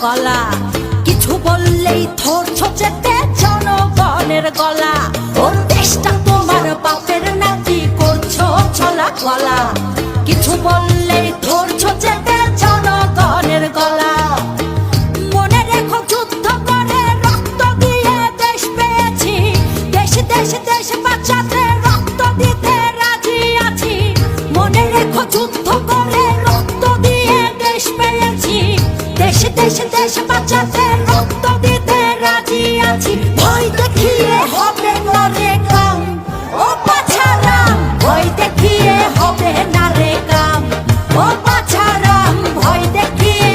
কলা। কিছু বললেই ধরছো যেতে জনগণের গলা। ও দেশটা তোমার বাপের নাকি করছো ছলা কলা। কিছু বললেই ধরছো যেতে জনগণের গলা। মনে রেখো যুদ্ধ করে রক্ত দিয়ে দেশ পেয়েছি। দেশ দেশ দেশ বাঁচাতে রক্ত দিতে রাজি আছি। মনে রেখো যুদ্ধ করে রক্ত দিয়ে দেশ পেয়েছি। দেশ দেশ দেশ বাঁচাতে রক্ত দিতে রাজি আছি।